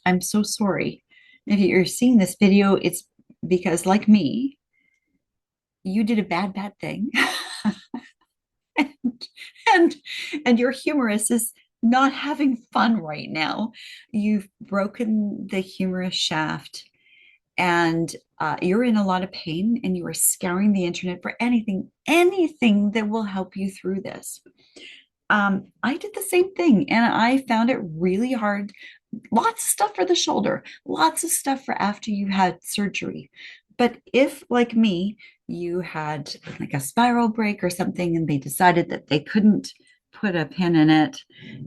I'm so sorry. If you're seeing this video, it's because, like me, you did a bad thing. and, and and your humerus is not having fun right now. You've broken the humerus shaft and you're in a lot of pain and you are scouring the internet for anything that will help you through this. I did the same thing and I found it really hard. Lots of stuff for the shoulder, lots of stuff for after you had surgery. But if, like me, you had like a spiral break or something and they decided that they couldn't put a pin in it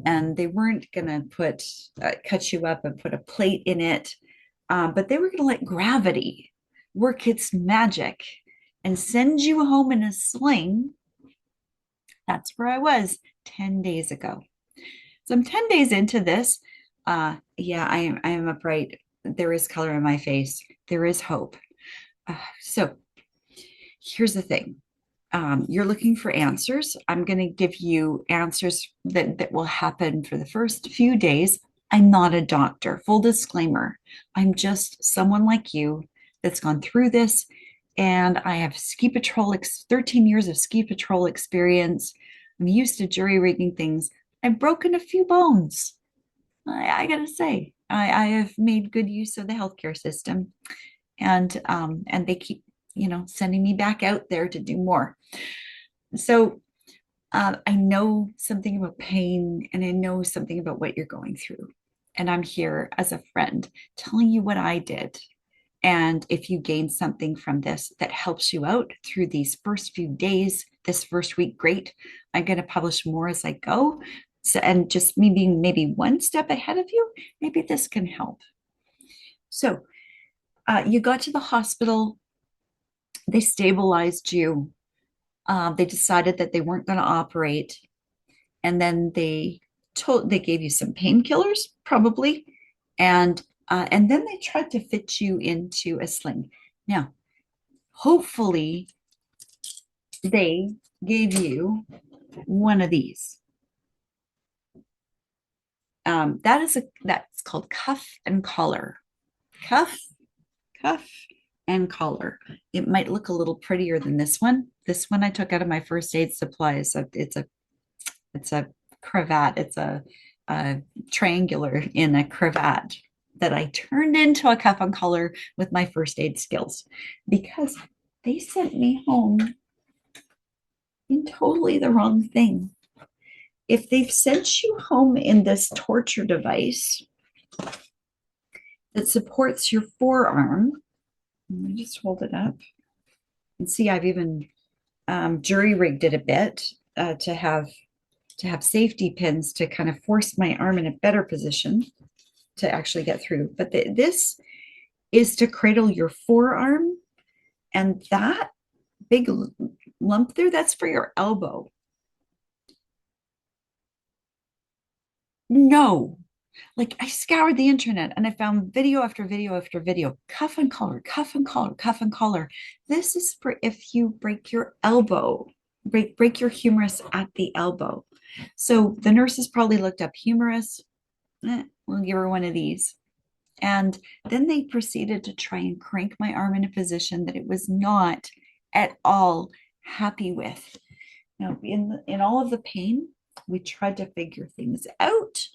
and they weren't going to cut you up and put a plate in it, but they were going to let gravity work its magic and send you home in a sling. That's where I was 10 days ago. So I'm 10 days into this. Yeah, I am upright. There is color in my face. There is hope. So here's the thing. You're looking for answers. I'm going to give you answers that will happen for the first few days. I'm not a doctor. Full disclaimer. I'm just someone like you that's gone through this. And I have 13 years of ski patrol experience. I'm used to jury rigging things. I've broken a few bones. I gotta say, I have made good use of the healthcare system, and they keep, sending me back out there to do more. So I know something about pain, and I know something about what you're going through, and I'm here as a friend, telling you what I did. And if you gain something from this that helps you out through these first few days, this first week, great. I'm going to publish more as I go. So, and just me being maybe one step ahead of you, maybe this can help. So, you got to the hospital, they stabilized you, they decided that they weren't going to operate, and then they gave you some painkillers, probably, and then they tried to fit you into a sling. Now, hopefully, they gave you one of these. That's called cuff and collar. Cuff, cuff, and collar. It might look a little prettier than this one. This one I took out of my first aid supplies. So it's a cravat. It's a triangular in a cravat that I turned into a cuff and collar with my first aid skills because they sent me home in totally the wrong thing. If they've sent you home in this torture device that supports your forearm, let me just hold it up and see. I've even jury rigged it a bit to have safety pins to kind of force my arm in a better position to actually get through. But this is to cradle your forearm, and that big lump there, that's for your elbow. No, like I scoured the internet and I found video after video after video. Cuff and collar, cuff and collar, cuff and collar. This is for if you break your elbow, break your humerus at the elbow. So the nurses probably looked up humerus. We'll give her one of these. And then they proceeded to try and crank my arm in a position that it was not at all happy with. Now, in all of the pain, we tried to figure things out.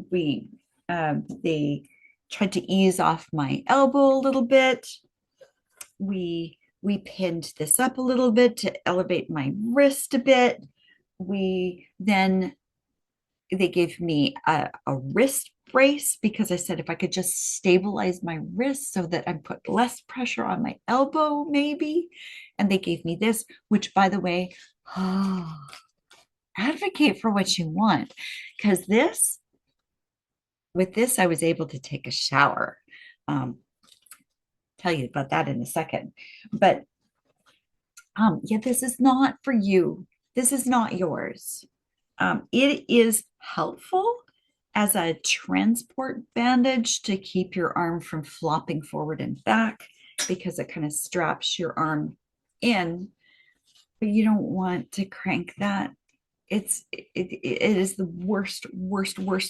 We They tried to ease off my elbow a little bit. We pinned this up a little bit to elevate my wrist a bit. They gave me a wrist brace because I said if I could just stabilize my wrist so that I put less pressure on my elbow, maybe. And they gave me this, which, by the way, advocate for what you want, because with this, I was able to take a shower. Tell you about that in a second. But yeah, this is not for you. This is not yours. It is helpful as a transport bandage to keep your arm from flopping forward and back because it kind of straps your arm in, but you don't want to crank that. It is the worst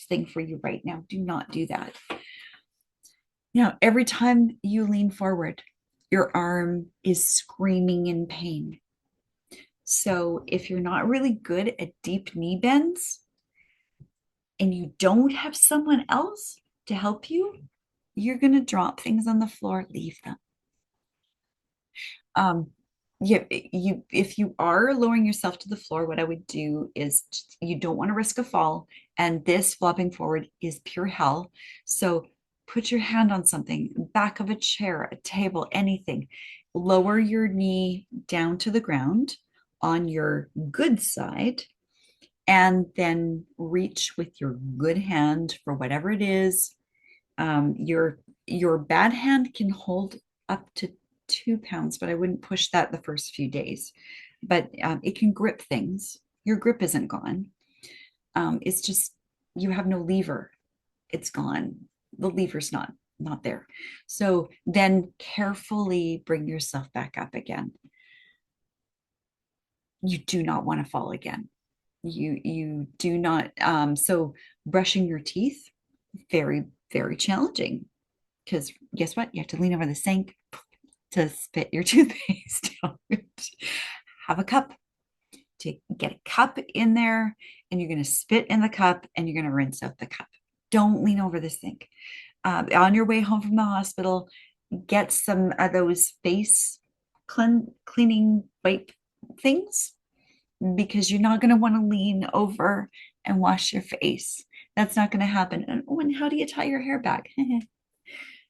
thing for you right now. Do not do that. Now, every time you lean forward, your arm is screaming in pain. So if you're not really good at deep knee bends and you don't have someone else to help you, you're going to drop things on the floor, leave them. Um, if you are lowering yourself to the floor, what I would do is you don't want to risk a fall, and this flopping forward is pure hell. So put your hand on something, back of a chair, a table, anything. Lower your knee down to the ground on your good side, and then reach with your good hand for whatever it is. Your bad hand can hold up to 2 pounds, but I wouldn't push that the first few days. But it can grip things. Your grip isn't gone. It's just you have no lever. It's gone. The lever's not there. So then carefully bring yourself back up again. You do not want to fall again. You do not. So brushing your teeth, very, very challenging, because guess what? You have to lean over the sink to spit your toothpaste out. Have a cup, to get a cup in there, and you're going to spit in the cup and you're going to rinse out the cup. Don't lean over the sink. On your way home from the hospital, get some of those face cleaning wipe things, because you're not going to want to lean over and wash your face. That's not going to happen. And, oh, and how do you tie your hair back?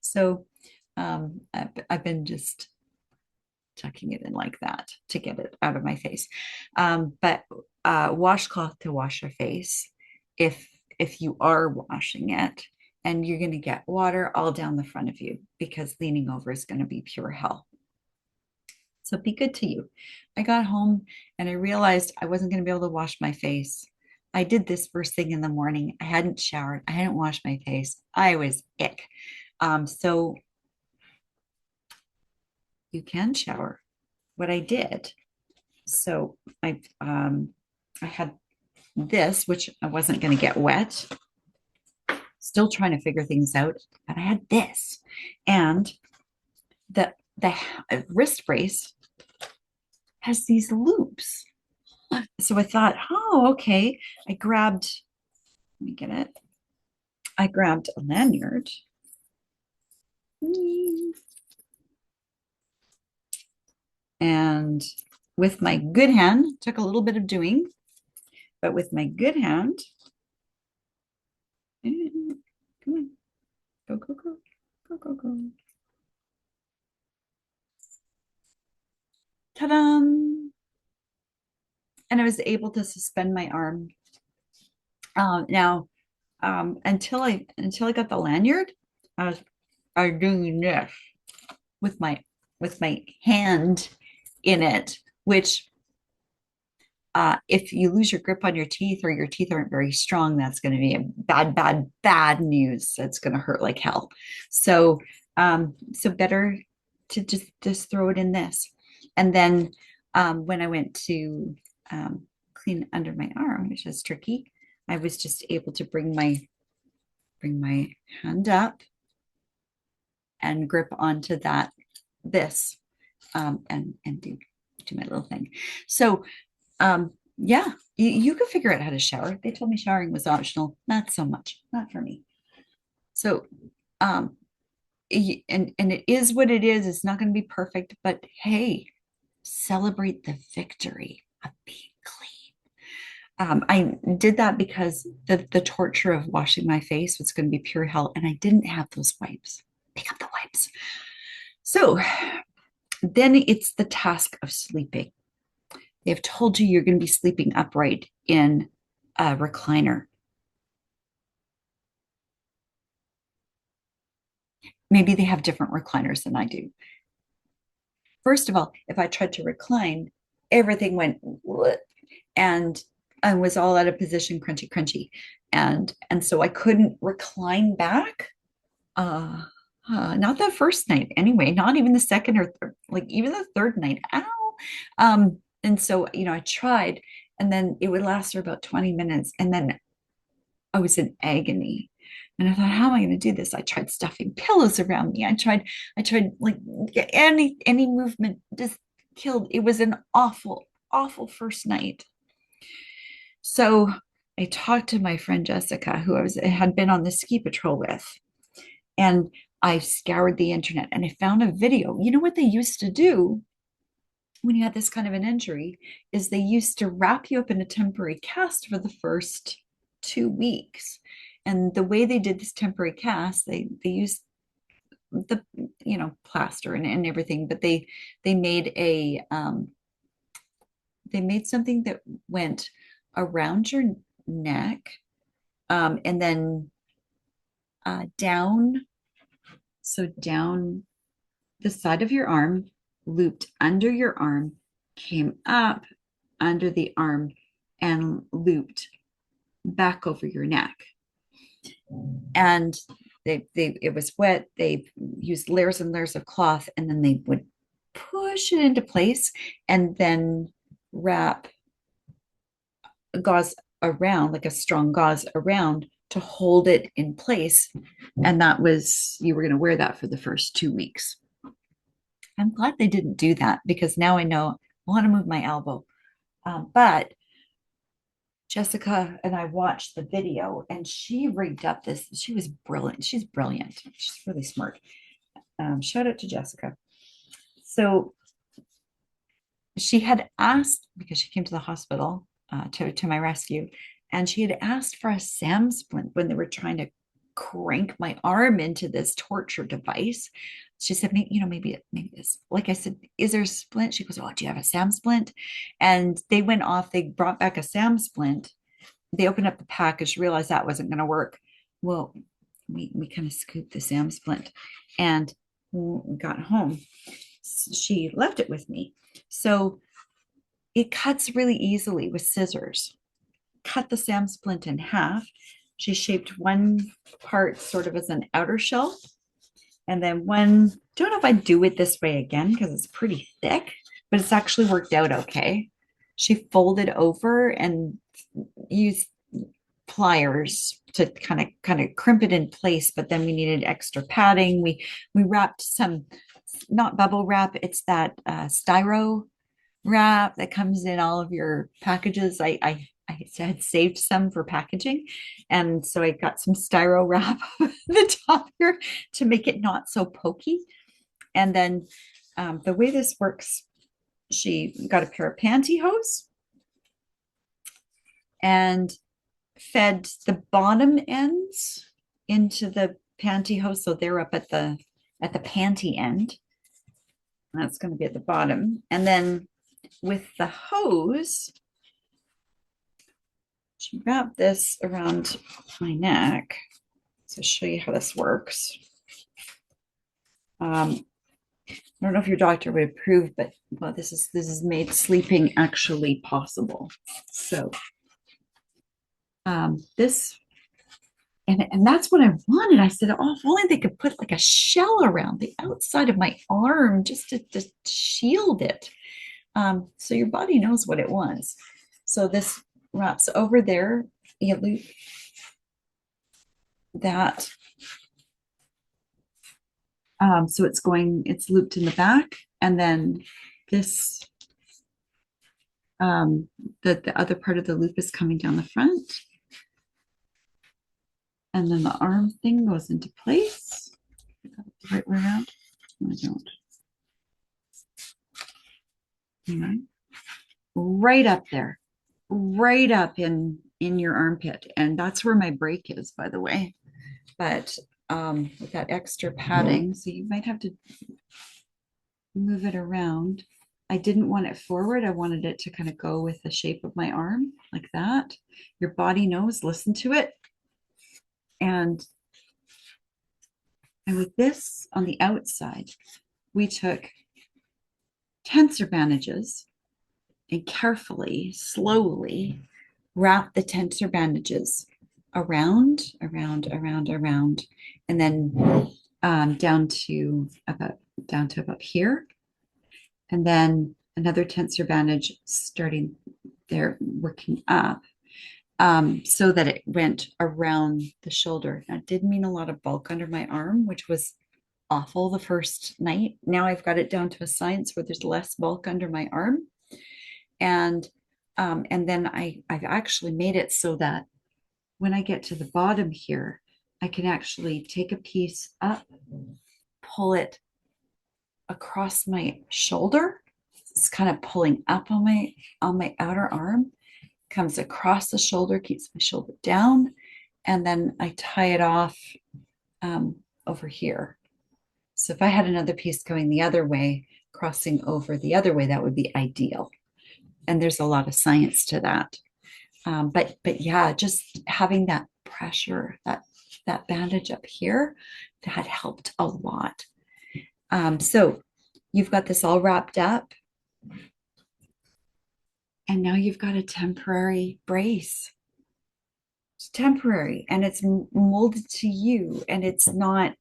So I've been just tucking it in like that to get it out of my face. But washcloth to wash your face if you are washing it, and you're going to get water all down the front of you, because leaning over is going to be pure hell. So be good to you. I got home and I realized I wasn't going to be able to wash my face. I did this first thing in the morning. I hadn't showered. I hadn't washed my face. I was ick. So you can shower. What I did, so I had this, which I wasn't going to get wet. Still trying to figure things out, but I had this, and the wrist brace has these loops. So I thought, oh, okay. Let me get it. I grabbed a lanyard. And with my good hand, took a little bit of doing, but with my good hand, come on, go, go, go, go, go, go. Ta-da! And I was able to suspend my arm. Now, until I got the lanyard, I was doing this with my hand in it, which if you lose your grip on your teeth, or your teeth aren't very strong, that's going to be a bad, bad, bad news. That's going to hurt like hell. So better to just throw it in this. And then when I went to clean under my arm, which is tricky, I was just able to bring my hand up and grip onto this, and do my little thing. So yeah, you can figure out how to shower. They told me showering was optional. Not so much, not for me. So um and it is what it is. It's not going to be perfect, but hey, celebrate the victory of being clean. I did that because the torture of washing my face was going to be pure hell, and I didn't have those wipes. Pick up the wipes. So then it's the task of sleeping. They've told you you're going to be sleeping upright in a recliner. Maybe they have different recliners than I do. First of all, if I tried to recline, everything went and I was all out of position, crunchy, crunchy. And so I couldn't recline back. Not the first night anyway, not even the second or third, like even the third night. Ow. And so, I tried, and then it would last for about 20 minutes. And then I was in agony. And I thought, how am I going to do this? I tried stuffing pillows around me. I tried like any movement just killed. It was an awful, awful first night. So I talked to my friend Jessica, who had been on the ski patrol with, and I scoured the internet and I found a video. You know what they used to do when you had this kind of an injury is they used to wrap you up in a temporary cast for the first 2 weeks. And the way they did this temporary cast, they used the plaster and everything, but they made a they made something that went around your neck, and then down, so down the side of your arm, looped under your arm, came up under the arm, and looped back over your neck. And it was wet. They used layers and layers of cloth, and then they would push it into place and then wrap gauze around, like a strong gauze around, to hold it in place. And that was, you were going to wear that for the first 2 weeks. I'm glad they didn't do that because now I know I want to move my elbow. But Jessica and I watched the video and she rigged up this. She was brilliant. She's brilliant. She's really smart. Shout out to Jessica. So she had asked, because she came to the hospital to my rescue, and she had asked for a SAM splint when they were trying to crank my arm into this torture device. She said, maybe this. Like I said, is there a splint? She goes, oh, do you have a SAM splint? And they went off. They brought back a SAM splint. They opened up the package, realized that wasn't going to work. Well, we kind of scooped the SAM splint, and we got home. She left it with me. So it cuts really easily with scissors. Cut the SAM splint in half. She shaped one part sort of as an outer shell. And then don't know if I'd do it this way again because it's pretty thick, but it's actually worked out okay. She folded over and used pliers to kind of crimp it in place, but then we needed extra padding. We wrapped some, not bubble wrap, it's that styro wrap that comes in all of your packages. I had saved some for packaging, and so I got some styro wrap on the top here to make it not so pokey. And then the way this works, she got a pair of pantyhose and fed the bottom ends into the pantyhose, so they're up at the panty end. That's going to be at the bottom, and then with the hose, she wrapped this around my neck. So I'll show you how this works. I don't know if your doctor would approve, but well, this is made sleeping actually possible. So this, and that's what I wanted. I said, oh, if only they could put like a shell around the outside of my arm just to shield it. So your body knows what it wants. So this wraps over there. You loop that. So it's looped in the back, and then this, the other part of the loop is coming down the front. And then the arm thing goes into place. The right way around. No, I don't. Right up there, right up in your armpit, and that's where my break is, by the way. But with that extra padding, so you might have to move it around. I didn't want it forward. I wanted it to kind of go with the shape of my arm like that. Your body knows, listen to it. And with this on the outside, we took tensor bandages and carefully, slowly wrap the tensor bandages around, and then down to about here, and then another tensor bandage starting there, working up, so that it went around the shoulder. That did mean a lot of bulk under my arm, which was awful the first night. Now I've got it down to a science where there's less bulk under my arm. And then I've actually made it so that when I get to the bottom here, I can actually take a piece up, pull it across my shoulder. It's kind of pulling up on my outer arm, comes across the shoulder, keeps my shoulder down, and then I tie it off over here. So if I had another piece going the other way, crossing over the other way, that would be ideal. And there's a lot of science to that. But yeah, just having that pressure, that bandage up here, that helped a lot. So you've got this all wrapped up, and now you've got a temporary brace. It's temporary, and it's molded to you, and it's not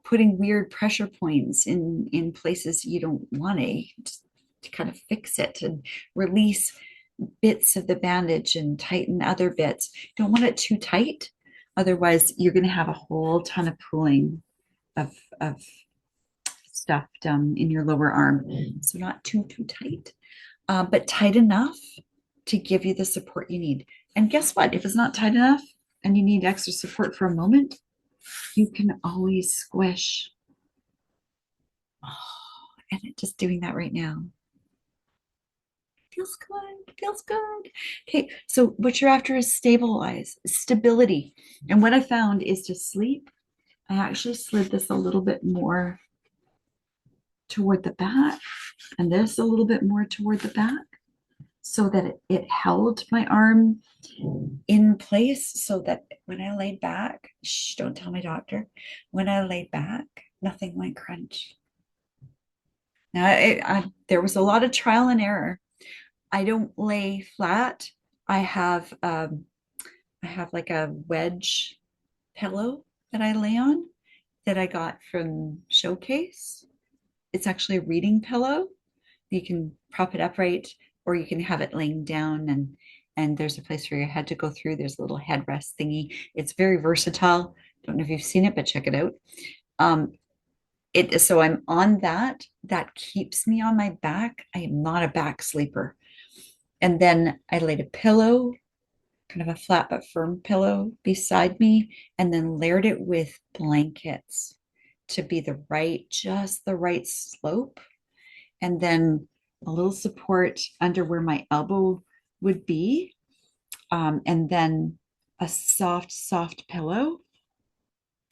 putting weird pressure points in places you don't want to kind of fix it and release bits of the bandage and tighten other bits. You don't want it too tight, otherwise you're going to have a whole ton of pooling of stuff down in your lower arm. So not too tight, but tight enough to give you the support you need. And guess what? If it's not tight enough and you need extra support for a moment, you can always squish. Oh, and just doing that right now feels good. Feels good. Okay, so what you're after is stability. And what I found is to sleep. I actually slid this a little bit more toward the back, and this a little bit more toward the back, so that it held my arm in place, so that when I laid back, shh, don't tell my doctor, when I laid back, nothing went crunch. Now, there was a lot of trial and error. I don't lay flat. I have I have like a wedge pillow that I lay on that I got from Showcase. It's actually a reading pillow. You can prop it upright, or you can have it laying down, and there's a place for your head to go through. There's a little headrest thingy. It's very versatile. Don't know if you've seen it, but check it out. Um, so I'm on that. That keeps me on my back. I am not a back sleeper. And then I laid a pillow, kind of a flat but firm pillow beside me, and then layered it with blankets to be just the right slope. And then a little support under where my elbow would be. And then a soft pillow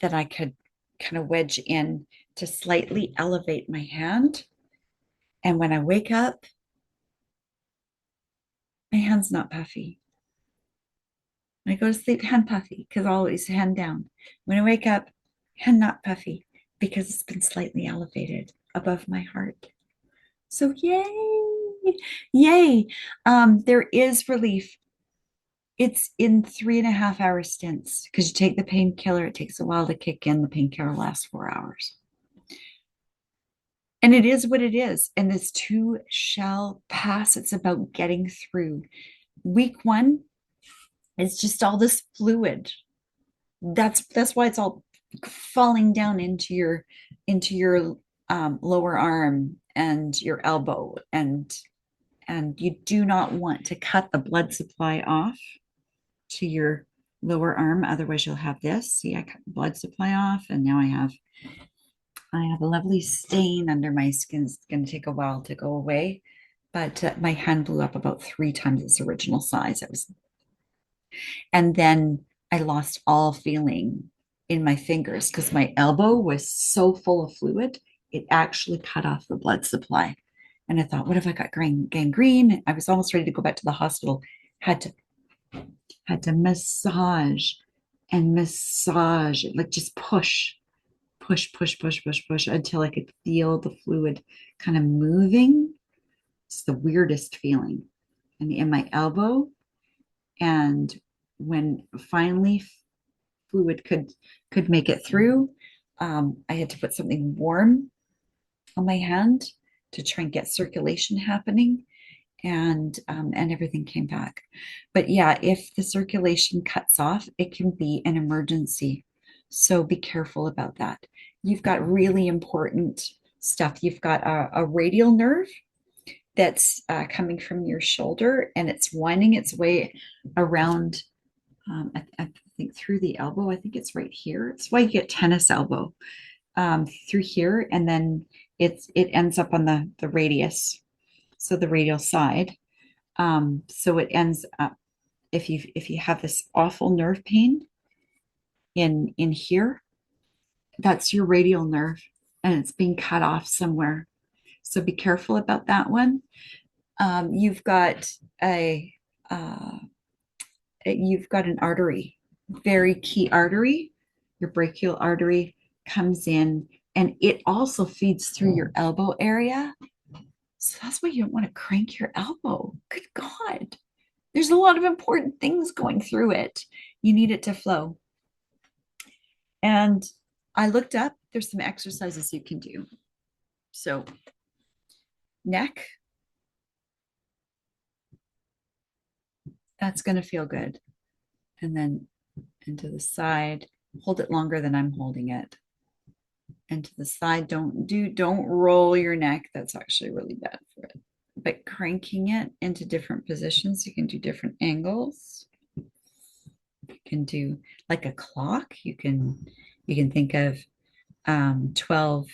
that I could kind of wedge in to slightly elevate my hand. And when I wake up, my hand's not puffy. When I go to sleep, hand puffy, because always hand down. When I wake up, hand not puffy, because it's been slightly elevated above my heart. So yay, yay. There is relief. It's in 3.5 hour stints, because you take the painkiller, it takes a while to kick in. The painkiller lasts 4 hours. And it is what it is. And this too shall pass. It's about getting through. Week one is just all this fluid. That's why it's all falling down into your lower arm and your elbow, and you do not want to cut the blood supply off to your lower arm, otherwise you'll have this. See, I cut the blood supply off, and now I have a lovely stain under my skin. It's going to take a while to go away, but my hand blew up about 3 times its original size. And then I lost all feeling in my fingers because my elbow was so full of fluid, it actually cut off the blood supply. And I thought, what if I got gangrene? I was almost ready to go back to the hospital. Had to massage and massage, like just push until I could feel the fluid kind of moving. It's the weirdest feeling. And in my elbow, and when finally fluid could make it through, I had to put something warm on my hand to try and get circulation happening. and everything came back. But yeah, if the circulation cuts off, it can be an emergency. So be careful about that. You've got really important stuff. You've got a radial nerve that's coming from your shoulder, and it's winding its way around. I think through the elbow. I think it's right here. It's why you get tennis elbow, through here, and then it ends up on the radius, so the radial side. So it ends up, if you have this awful nerve pain in here, that's your radial nerve, and it's being cut off somewhere. So be careful about that one. You've got a you've got an artery, very key artery. Your brachial artery comes in, and it also feeds through your elbow area. So that's why you don't want to crank your elbow. Good God. There's a lot of important things going through it. You need it to flow. And I looked up, there's some exercises you can do. So, neck, that's going to feel good. And then into the side, hold it longer than I'm holding it. And to the side, don't roll your neck. That's actually really bad for it. But cranking it into different positions, you can do different angles. You can do like a clock. You can think of 12,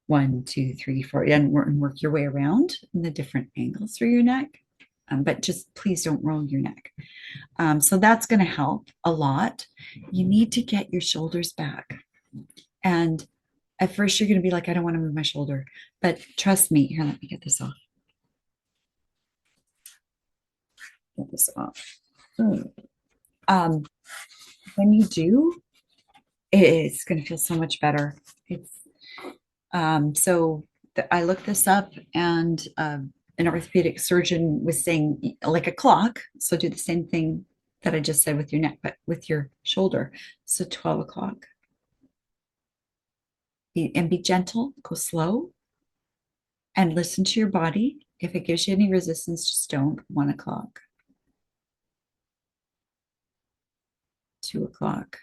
1, 2, 3, 4, and work your way around in the different angles for your neck. But just please don't roll your neck. So that's going to help a lot. You need to get your shoulders back. And at first, you're going to be like, I don't want to move my shoulder. But trust me, here, let me get this off. Get this off. Um, when you do, it's going to feel so much better. I looked this up, and an orthopedic surgeon was saying like a clock. So do the same thing that I just said with your neck, but with your shoulder. So 12 o'clock. And be gentle, go slow, and listen to your body. If it gives you any resistance, just don't. 1 o'clock, 2 o'clock,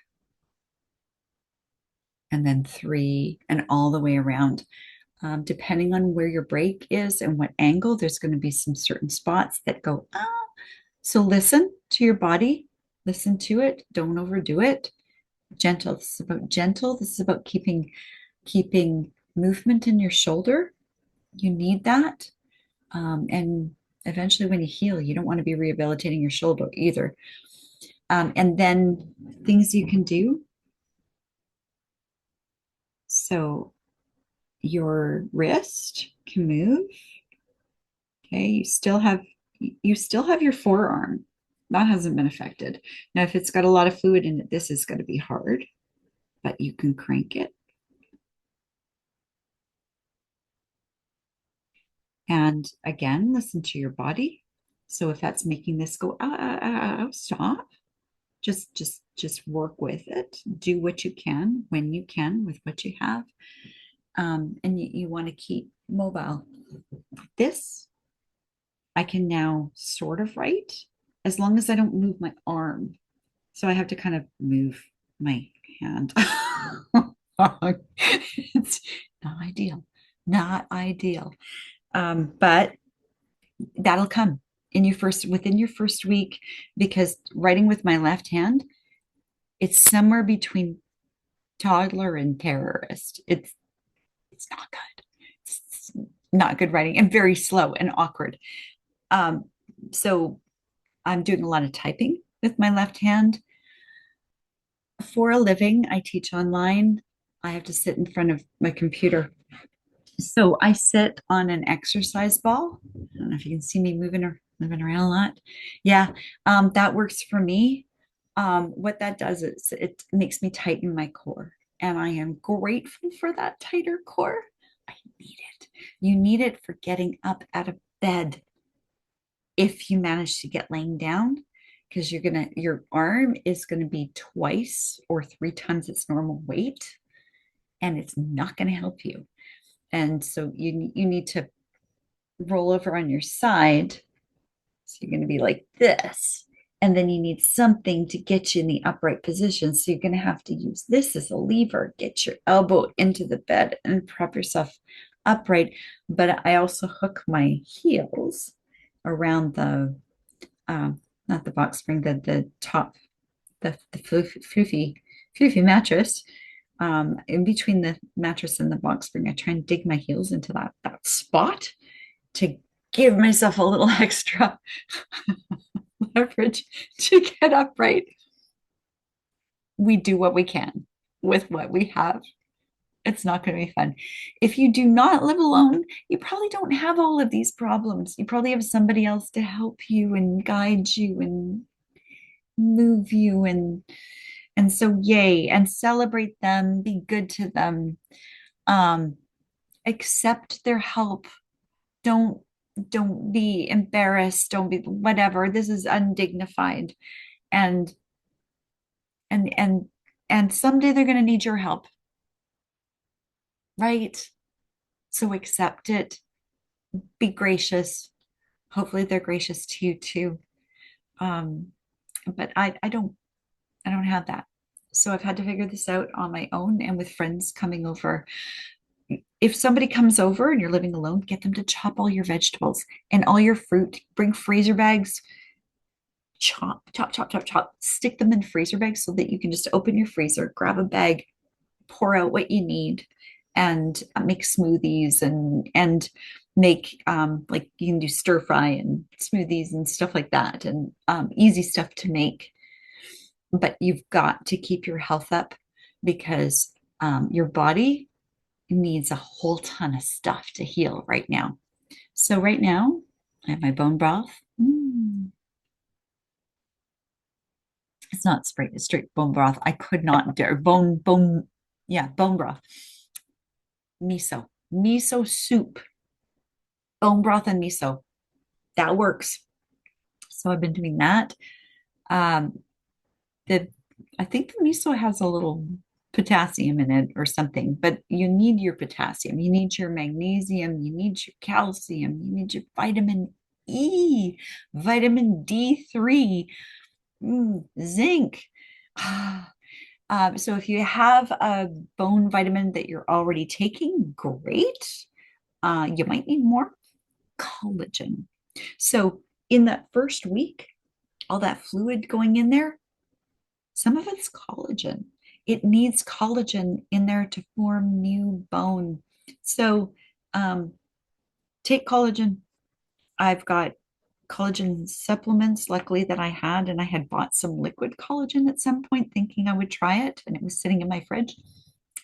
and then 3, and all the way around. Depending on where your break is and what angle, there's going to be some certain spots that go, ah. So listen to your body, listen to it, don't overdo it. Gentle. This is about gentle. This is about keeping movement in your shoulder. You need that. And eventually when you heal, you don't want to be rehabilitating your shoulder either. And then things you can do. So your wrist can move. Okay, you still have your forearm. That hasn't been affected. Now, if it's got a lot of fluid in it, this is going to be hard, but you can crank it. And again, listen to your body. So if that's making this go, stop. Just work with it. Do what you can when you can with what you have. And you want to keep mobile. This I can now sort of write as long as I don't move my arm. So I have to kind of move my hand. It's not ideal. Not ideal. But that'll come within your first week, because writing with my left hand, it's somewhere between toddler and terrorist. It's not good. It's not good writing, and very slow and awkward. So I'm doing a lot of typing with my left hand for a living. I teach online. I have to sit in front of my computer. So I sit on an exercise ball. I don't know if you can see me moving around a lot. Yeah, that works for me. What that does is it makes me tighten my core, and I am grateful for that tighter core. I need it. You need it for getting up out of bed if you manage to get laying down, because your arm is gonna be twice or 3 times its normal weight, and it's not gonna help you. And so you need to roll over on your side. So you're going to be like this. And then you need something to get you in the upright position. So you're going to have to use this as a lever, get your elbow into the bed and prop yourself upright. But I also hook my heels around the, not the box spring, the top, the floofy mattress. In between the mattress and the box spring, I try and dig my heels into that spot to give myself a little extra leverage to get upright. We do what we can with what we have. It's not going to be fun. If you do not live alone, you probably don't have all of these problems. You probably have somebody else to help you and guide you and move you and so yay and celebrate them, be good to them. Um, accept their help. Don't don't be embarrassed. Don't be whatever. This is undignified. And and and and someday they're going to need your help, right? So accept it, be gracious. Hopefully they're gracious to you too. um but I don't have that, so I've had to figure this out on my own and with friends coming over. If somebody comes over and you're living alone, get them to chop all your vegetables and all your fruit. Bring freezer bags, chop chop chop chop chop, stick them in freezer bags so that you can just open your freezer, grab a bag, pour out what you need, and make smoothies and make like you can do stir fry and smoothies and stuff like that, and easy stuff to make. But you've got to keep your health up because your body needs a whole ton of stuff to heal right now. So right now, I have my bone broth. It's not straight bone broth. I could not dare yeah, bone broth. Miso soup, bone broth and miso. That works. So I've been doing that. Um, the I think the miso has a little potassium in it or something, but you need your potassium, you need your magnesium, you need your calcium, you need your vitamin E, vitamin D3, zinc. So if you have a bone vitamin that you're already taking, great. You might need more collagen. So in that first week, all that fluid going in there, some of it's collagen. It needs collagen in there to form new bone. So um, take collagen. I've got collagen supplements, luckily, that I had, and I had bought some liquid collagen at some point thinking I would try it, and it was sitting in my fridge.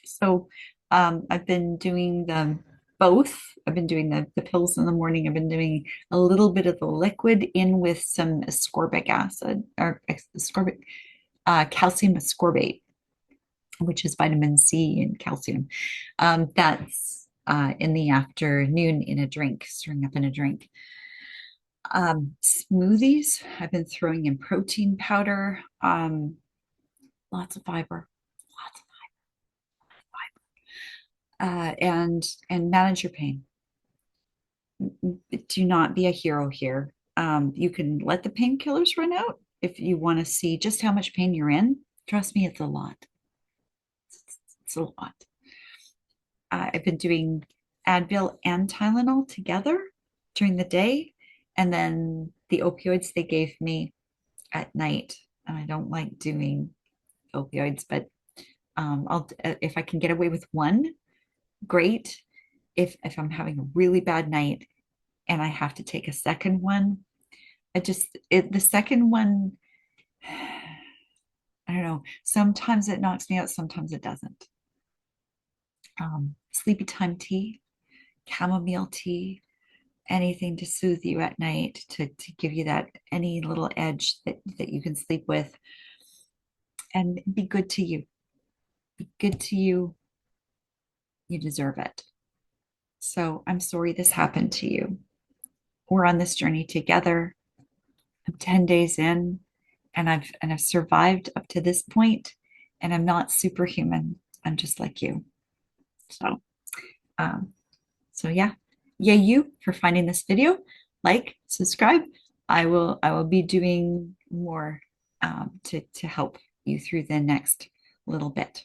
So I've been doing the both. I've been doing the pills in the morning. I've been doing a little bit of the liquid in with some ascorbic acid or ascorbic calcium ascorbate, which is vitamin C and calcium. That's in the afternoon in a drink, stirring up in a drink. Smoothies, I've been throwing in protein powder, lots of fiber, lots of fiber, and manage your pain. Do not be a hero here. You can let the painkillers run out if you want to see just how much pain you're in. Trust me, it's a lot. It's a lot. I've been doing Advil and Tylenol together during the day, and then the opioids they gave me at night. And I don't like doing opioids, but I'll if I can get away with one, great. If I'm having a really bad night and I have to take a second one, the second one, I don't know. Sometimes it knocks me out, sometimes it doesn't. Sleepy time tea, chamomile tea, anything to soothe you at night, to give you that any little edge that you can sleep with, and be good to you. Be good to you. You deserve it. So I'm sorry this happened to you. We're on this journey together. I'm 10 days in and I've survived up to this point, and I'm not superhuman. I'm just like you. So um so yeah, yay you for finding this video. Like, subscribe. I will be doing more to help you through the next little bit.